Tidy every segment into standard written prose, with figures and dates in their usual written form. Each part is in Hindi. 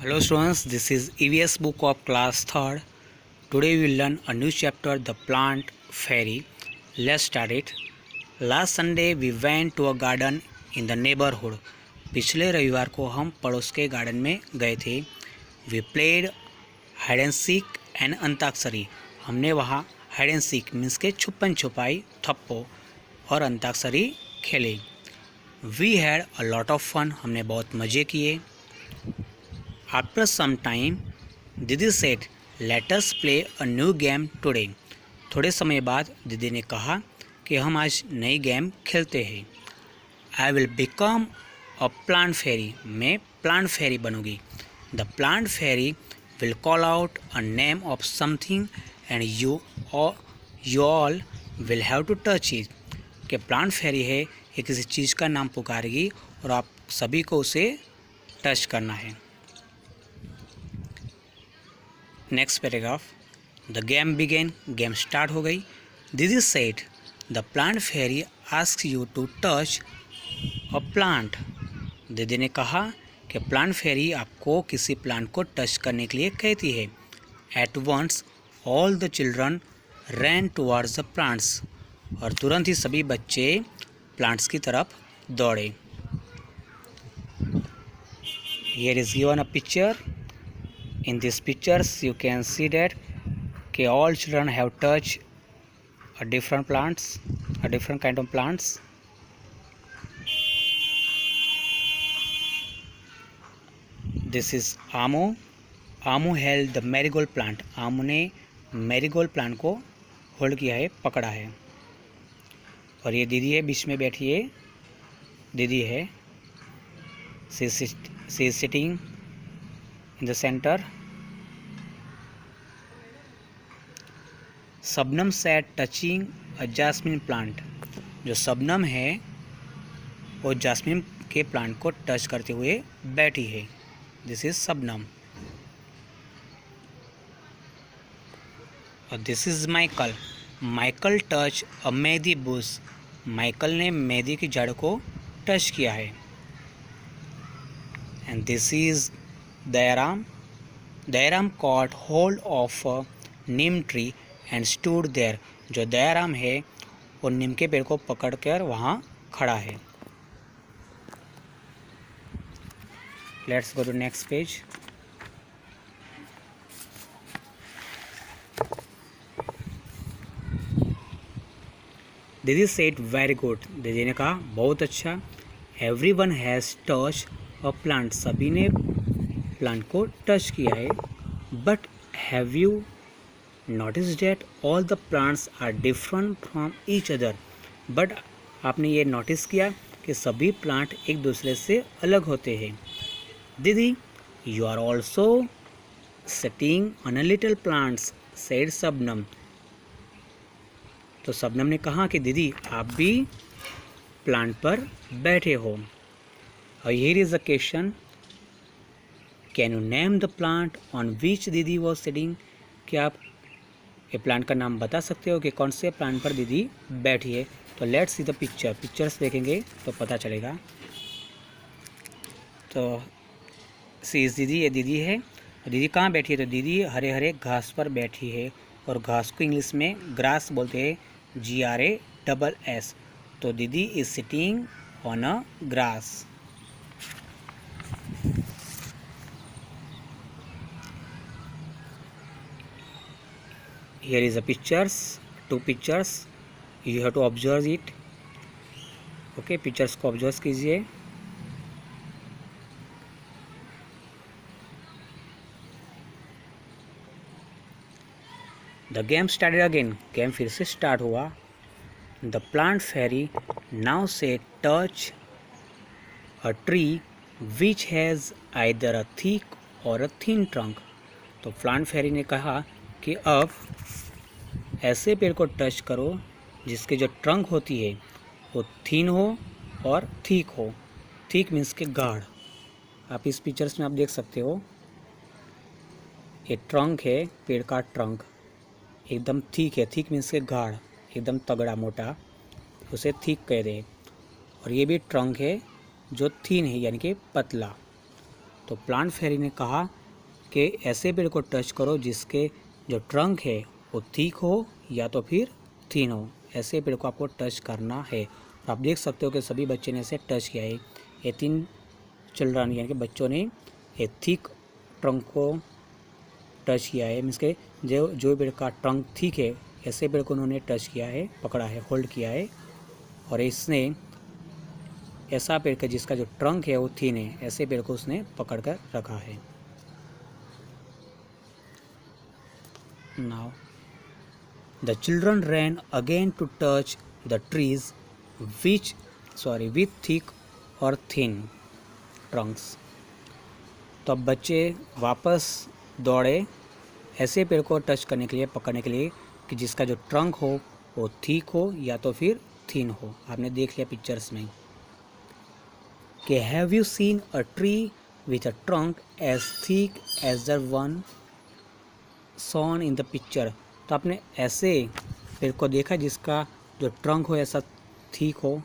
Hello students, this is EVS book of class 3rd. Today we will learn a new chapter, The Plant Fairy. Let's start it. Last Sunday we went to a garden in the neighborhood. पिछले रविवार को हम पड़ोस के गार्डन में गए थे. We played hide and seek and antakshari. हमने वहाँ हाइड एंड सीक मीन्स के छुपन छुपाई, थप्पो और अंताक्षरी खेली. We had a lot of fun. हमने बहुत मज़े किए. After some time, दीदी said, "Let us play a new game today." थोड़े समय बाद दीदी ने कहा कि हम आज नई गेम खेलते हैं. I will become a plant fairy. मैं plant fairy बनूंगी. The plant fairy will call out a name of something and you all will have to touch it. कि plant fairy है, ये किसी चीज़ का नाम पुकारेगी और आप सभी को उसे टच करना है. Next paragraph. The game begin. Game start हो गई. दीदी said, the plant fairy ask you to touch a plant. दीदी ने कहा कि प्लांट फेरी आपको किसी प्लांट को टच करने के लिए कहती है. At once all the children ran towards the plants. और तुरंत ही सभी बच्चे प्लांट्स की तरफ दौड़े. Here is given a picture. In these pictures you can see that all children have touched a different kind of plants. This is Amu. Amu held the marigold plant. Amu ने marigold plant को होल्ड किया है, पकड़ा है. और ये दीदी है, बीच में बैठी है दीदी है. she is sitting in the center. Shabnam sat touching a jasmine plant. जो शबनम है वो जास्मिन के प्लांट को टच करते हुए बैठी है. This is Shabnam. और this is Michael. Michael touch a mehndi bush. Michael ने मेहंदी की जड़ को टच किया है. And this is Dayaram. Dayaram caught hold of a neem tree and stood there. जो दयाराम है वो नीम के पेड़ को पकड़कर वहाँ खड़ा है. Let's go to next page. दीदी सेड वेरी गुड. दीदी ने कहा बहुत अच्छा. Everyone has touch a plant. सभी ने प्लांट को टच किया है. But have you notice that all the plants are different from each other. But आपने ये नोटिस किया कि सभी प्लांट एक दूसरे से अलग होते हैं. दीदी you are also sitting on a little plants said Shabnam. तो शबनम ने कहा कि दीदी आप भी प्लांट पर बैठे हो. और here is a question. Can you name the plant on which दीदी वॉज सिटिंग. क्या आप ये प्लांट का नाम बता सकते हो कि कौन से प्लांट पर दीदी बैठी है. तो let's see the picture. Pictures देखेंगे तो पता चलेगा. तो सी इस दीदी, ये दीदी है. और दीदी कहाँ बैठी है. तो दीदी हरे हरे घास पर बैठी है. और घास को इंग्लिश में ग्रास बोलते हैं, GRASS. तो दीदी is sitting on a grass. Here is the pictures, 2 pictures. You have to observe it. Okay, pictures को observe कीजिए. The game started again. Game फिर से स्टार्ट हुआ. The plant fairy now said touch a tree which has either a thick or a thin trunk. तो प्लांट फेरी ने कहा कि अब ऐसे पेड़ को टच करो जिसके जो ट्रंक होती है वो थीन हो और ठीक हो. ठीक मीन्स के गाढ़. आप इस पिक्चर्स में आप देख सकते हो ये ट्रंक है, पेड़ का ट्रंक एकदम ठीक है. ठीक मीन्स के गाढ़, एकदम तगड़ा मोटा, उसे ठीक कह दे. और ये भी ट्रंक है जो थीन है यानी कि पतला. तो प्लांट फेरी ने कहा कि ऐसे पेड़ को टच करो जिसके जो ट्रंक है वो थिक हो या तो फिर थिन हो, ऐसे पेड़ को आपको टच करना है। और आप देख सकते हो कि सभी बच्चे ने इसे टच किया है। ये 3 चिल्ड्रन यानी कि बच्चों ने एक थिक ट्रंक को टच किया है, मीन्स के जो पेड़ का ट्रंक थिक है ऐसे पेड़ को उन्होंने टच किया है, पकड़ा है, होल्ड किया है। और इसने ऐसा पेड़ का जिसका जो ट्रंक है वो थिन है, ऐसे पेड़ को उसने पकड़ कर रखा है। Now the children ran again to touch the trees with thick or thin trunks। तो अब बच्चे वापस दौड़े ऐसे पेड़ को टच करने के लिए, पकड़ने के लिए कि जिसका जो ट्रंक हो वो थिक हो या तो फिर थिन हो। आपने देख लिया पिक्चर्स में कि have you seen a tree with a trunk as thick as the one saw in the picture. तो आपने ऐसे पेड़ को देखा जिसका जो ट्रंक हो ऐसा थिक हो।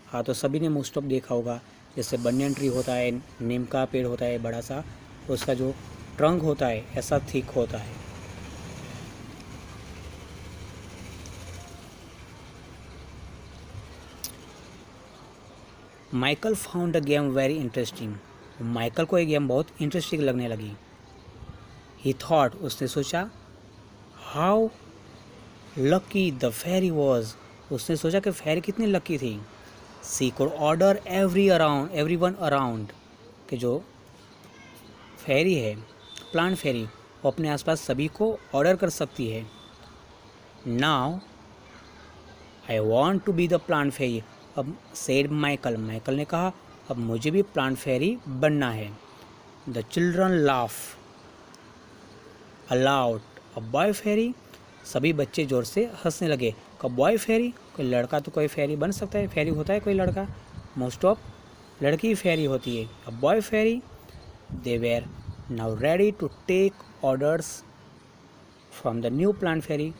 हाँ, तो सभी ने मोस्ट ऑफ देखा होगा, जैसे बनियन ट्री होता है, नीम का पेड़ होता है बड़ा सा, उसका जो ट्रंक होता है ऐसा थिक होता है। Michael found the game very interesting. Michael को ये गेम बहुत इंटरेस्टिंग लगने लगी। ही थॉट, उसने सोचा, how lucky the fairy was, उसने सोचा कि फेरी कितनी लकी थी। She could order everyone around, कि जो फेरी है, प्लांट फेरी, वो अपने आसपास सभी को ऑर्डर कर सकती है। Now I want to be the plant fairy, अब सेड माइकल ने कहा अब मुझे भी प्लांट फेरी बनना है। The children laugh aloud, a boy fairy, सभी बच्चे जोर से हंसने लगे। कब बॉय फेरी, कोई लड़का तो कोई फेरी बन सकता है, फेरी होता है कोई लड़का, मोस्ट ऑफ लड़की फेरी होती है। A boy fairy, they were now ready to take orders from the new plant fairy,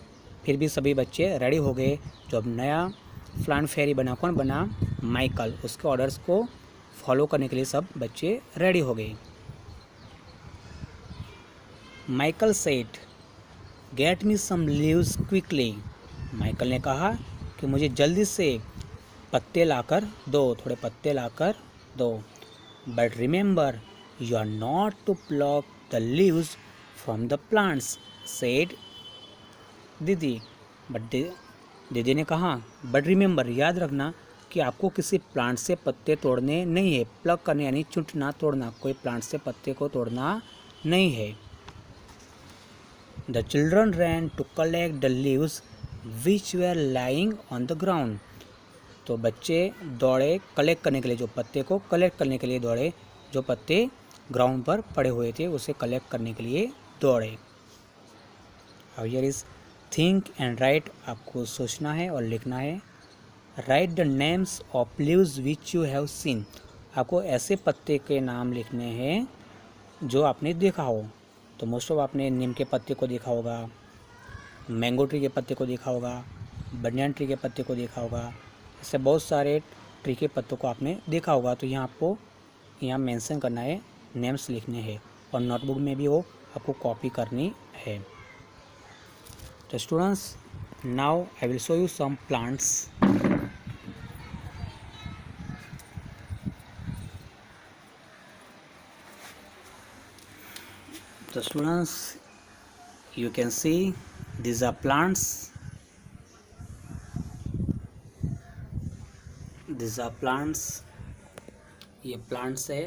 फिर भी सभी बच्चे रेडी हो गए। जो अब नया प्लांट फेरी बना, कौन बना, माइकल, उसके ऑर्डर्स को फॉलो करने के लिए सब बच्चे रेडी हो गए। Michael said, get me some leaves quickly, Michael ने कहा कि मुझे जल्दी से पत्ते लाकर दो, थोड़े पत्ते लाकर दो। But remember you are not to pluck the leaves from the plants, said didi. But दीदी ने कहा, बट रिमेंबर, याद रखना कि आपको किसी प्लांट से पत्ते तोड़ने नहीं है, प्लग करने यानी चुटना, तोड़ना, कोई प्लांट से पत्ते को तोड़ना नहीं है। The children ran to collect the leaves which were lying on the ground। तो बच्चे दौड़े कलेक्ट करने के लिए, जो पत्ते को कलेक्ट करने के लिए दौड़े, जो पत्ते ग्राउंड पर पड़े हुए थे उसे कलेक्ट करने के लिए दौड़े। अब here is think and right, आपको सोचना है और लिखना है। Right the names of leaves which you have seen, आपको ऐसे पत्ते के नाम लिखने हैं जो आपने देखा हो। तो मोस्ट ऑफ आपने नीम के पत्ते को देखा होगा, मैंगो ट्री के पत्ते को देखा होगा, बनियन ट्री के पत्ते को देखा होगा, ऐसे बहुत सारे ट्री के पत्तों को आपने देखा होगा। तो यहाँ आपको यहाँ मेंशन करना है, नेम्स लिखने हैं, और नोटबुक में भी वो आपको कॉपी करनी है। तो students, now I will show you some plants. So students, you can see these are plants. These are plants. ये plants है.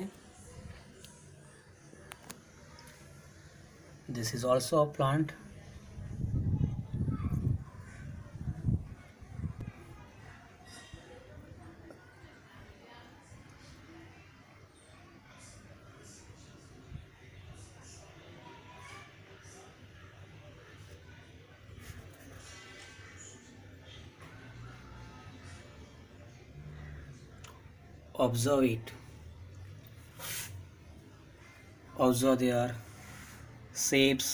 This is also a plant. Observe it. Observe their shapes.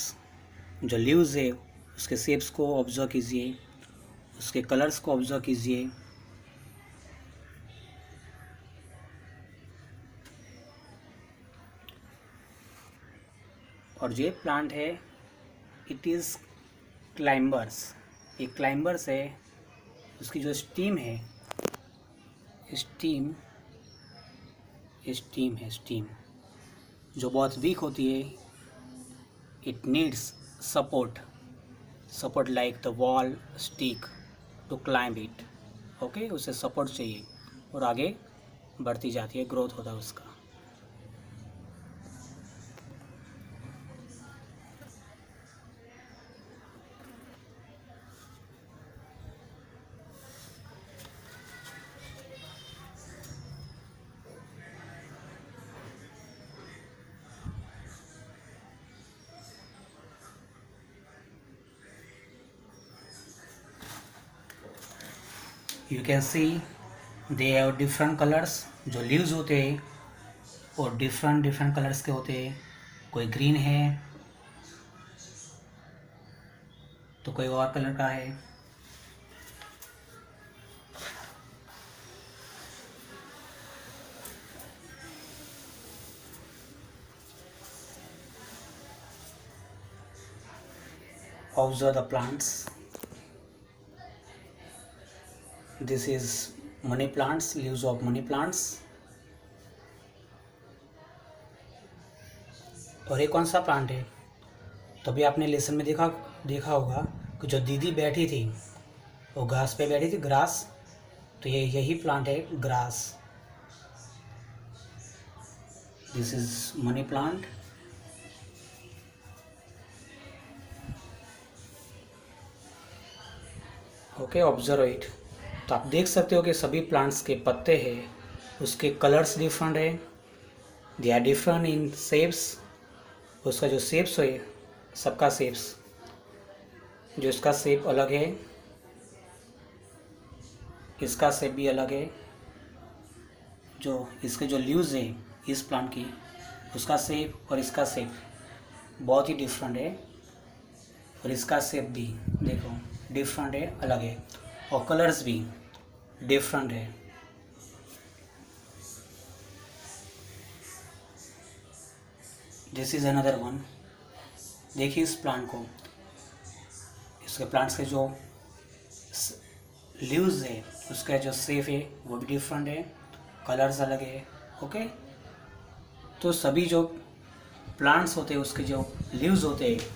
जो लीव्स है उसके शेप्स को ऑब्जर्व कीजिए, उसके कलर्स को ऑब्जर्व कीजिए। और जो ये प्लांट है इट इज़ क्लाइंबर्स, ये क्लाइंबर्स है। उसकी जो स्टीम है, स्टीम है स्टीम, जो बहुत वीक होती है। It needs support like the wall stick to climb it. Okay, उसे सपोर्ट चाहिए और आगे बढ़ती जाती है, ग्रोथ होता है उसका। You can see they have different colours. जो लीव्स होते हैं वो डिफरेंट कलर्स के होते हैं। कोई ग्रीन है तो कोई और कलर का है। Observe the plants. This is money plants, leaves of money plants. और ये कौन सा प्लांट है? तो अभी आपने लेसन में देखा होगा कि जो दीदी बैठी थी वो घास पे बैठी थी, ग्रास। तो ये यही प्लांट है, grass. This is money plant. Okay, observe it. तो आप देख सकते हो कि सभी प्लांट्स के पत्ते हैं, उसके कलर्स डिफरेंट है। They are different in shapes. उसका जो शेप्स है, सबका शेप्स, जो इसका शेप अलग है, इसका शेप भी अलग है। जो इसके जो लीव्स है इस प्लांट की, उसका शेप और इसका शेप बहुत ही डिफरेंट है। और इसका शेप भी देखो डिफरेंट है, अलग है। और कलर्स भी डिफरेंट है। This is another one. देखिए इस प्लांट को, इसके प्लांट्स के जो लीव्स है उसका जो शेप है वो भी डिफरेंट है, कलर्स अलग है। ओके, तो सभी जो प्लांट्स होते हैं उसके जो लीव्स होते हैं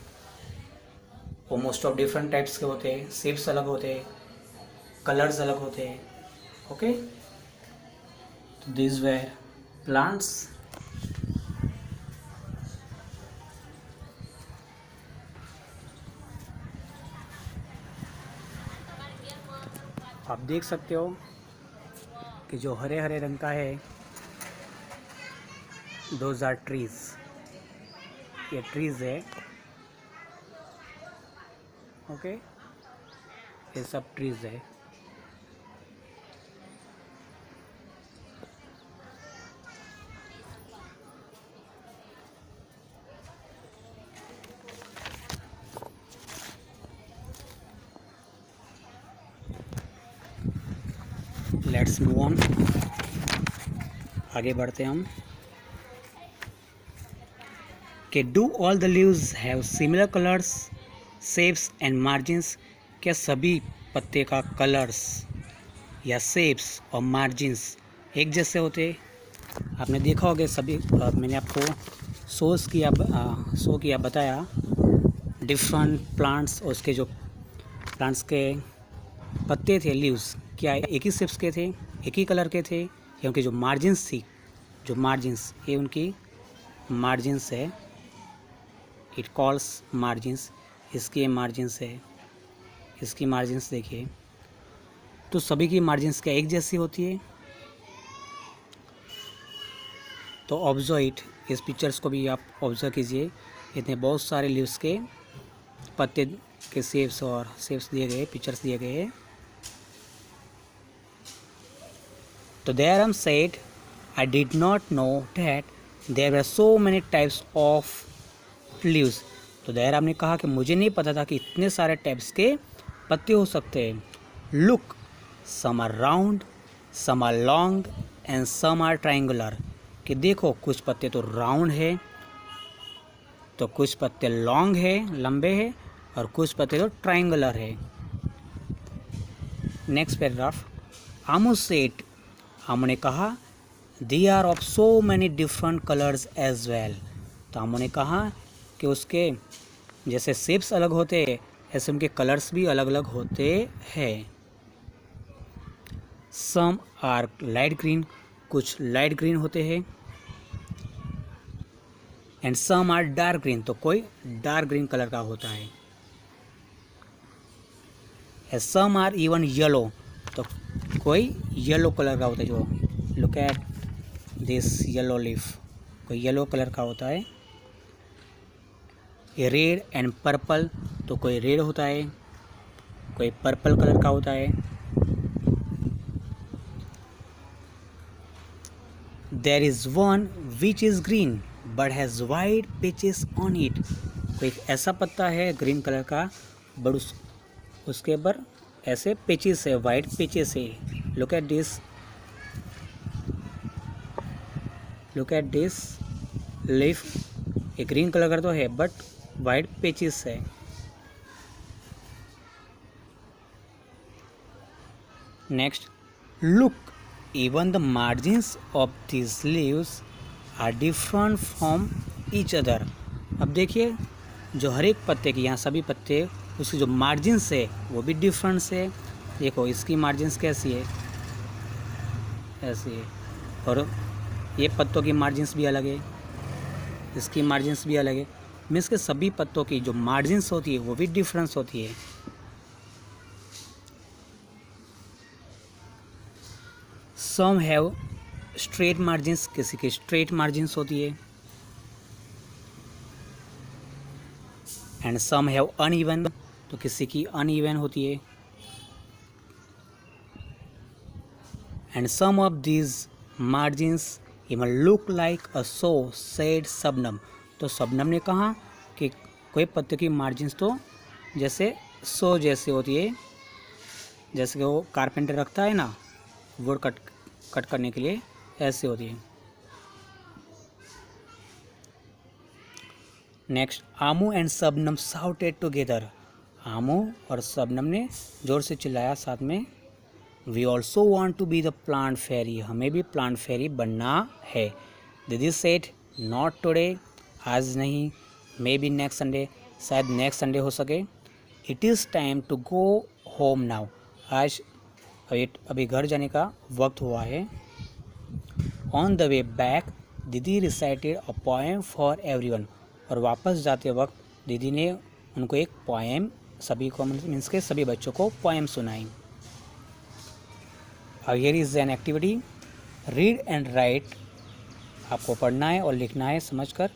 वो मोस्ट ऑफ डिफरेंट टाइप्स के होते हैं, शेप्स अलग होते हैं, कलर्स अलग होते हैं। ओके, तो दिस वेर प्लांट्स। आप देख सकते हो कि जो हरे हरे रंग का है, दोज आर ट्रीज। ये ट्रीज है। ओके, ये सब ट्रीज है। लेट्स मूव ऑन, आगे बढ़ते हम। कि do all the leaves have similar colours, shapes and margins? क्या सभी पत्ते का कलर्स या शेप्स और मार्जिन्स एक जैसे होते? आपने देखा होगा सभी, मैंने आपको शो किया बताया डिफरेंट प्लांट्स और उसके जो प्लांट्स के पत्ते थे, लीव्स, क्या एक ही शेप्स के थे, एक ही कलर के थे, या उनकी जो मार्जिन्स थी, जो मार्जिन्स, ये उनकी मार्जिन्स है। It calls margins. इसकी मार्जिन्स है, इसकी मार्जिन्स देखिए। तो सभी की मार्जिन्स क्या एक जैसी होती है? तो ऑब्जर्व इट, इस पिक्चर्स को भी आप ऑब्जर्व कीजिए। इतने बहुत सारे लीव्स के पत्ते के शेप्स और शेप्स दिए गए, पिक्चर्स दिए गए हैं। तो Dayram said, I did not know that there were so many types of leaves. तो दयाराम ने कहा कि मुझे नहीं पता था कि इतने सारे टाइप्स के पत्ते हो सकते हैं। Look, some are round, some are long and some are triangular. कि देखो कुछ पत्ते तो राउंड है, तो कुछ पत्ते लॉन्ग है, लंबे है, और कुछ पत्ते तो ट्रायंगुलर है। Next paragraph, Aamu said, Aamu ने कहा, they are of so many different colours as well. तो आमू ने कहा कि उसके जैसे शेप्स अलग होते हैं ऐसे उनके कलर्स भी अलग अलग होते हैं। सम आर लाइट ग्रीन, कुछ लाइट ग्रीन होते हैं, and some are dark green, तो कोई डार्क ग्रीन कलर का होता है। And some are even yellow, तो कोई येलो कलर का होता है। जो look at this yellow leaf, कोई येलो कलर का होता है। रेड एंड पर्पल, तो कोई रेड होता है, कोई पर्पल कलर का होता है। There is one which is green but has white patches on it, कोई ऐसा पत्ता है ग्रीन कलर का बट उसके ऊपर ऐसे पेचेस है, वाइट पेचेस है। लुक एट दिस लीफ, ये ग्रीन कलर का तो है बट वाइट पेचेस है। Next, look, even the margins of these leaves are different from each other। अब देखिए जो हर एक पत्ते की, यहाँ सभी पत्ते, उसकी जो मार्जिन्स है वो भी डिफरेंस है। देखो इसकी मार्जिन्स कैसी है, ऐसी है, और ये पत्तों की मार्जिन्स भी अलग है, इसकी मार्जिन्स भी अलग है। मीन्स के सभी पत्तों की जो मार्जिन्स होती है वो भी डिफरेंस होती है। सम हैव स्ट्रेट मार्जिन्स, किसी की स्ट्रेट मार्जिन्स होती है, एंड सम हैव अनइवन, तो किसी की अनइवन होती है। And some of these margins even look like a so said Shabnam, तो शबनम ने कहा कि कोई पत्ते की मार्जिन्स तो जैसे सो जैसे होती है, जैसे कि वो कारपेंटर रखता है ना वुड कट करने के लिए, ऐसे होती है। Next, Amu and Shabnam shouted together, Amu और शबनम ने जोर से चिल्लाया साथ में, we also want to be the plant fairy, हमें भी प्लांट फेरी बनना है। दीदी सेड, नॉट टुडे, आज नहीं, मे बी नेक्स्ट संडे, शायद नेक्स्ट संडे हो सके। It is time to go home now, आज अभी घर जाने का वक्त हुआ है। ऑन द वे बैक, दीदी recited a poem for everyone, और वापस जाते वक्त दीदी ने उनको एक पोएम, सभी को मीन्स के सभी बच्चों को पोएम सुनाई। Here is an activity, read and right, आपको पढ़ना है और लिखना है समझकर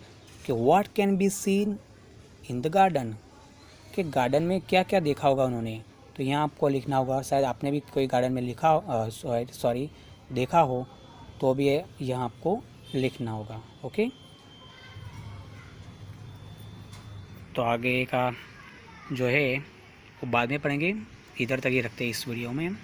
कि what can be seen in the garden, कि गार्डन में क्या क्या देखा होगा उन्होंने। तो यहाँ आपको लिखना होगा, शायद आपने भी कोई गार्डन में देखा हो, तो भी यहाँ आपको लिखना होगा। ओके, तो आगे का जो है वो बाद में पढ़ेंगे, इधर तक ही रखते हैं इस वीडियो में।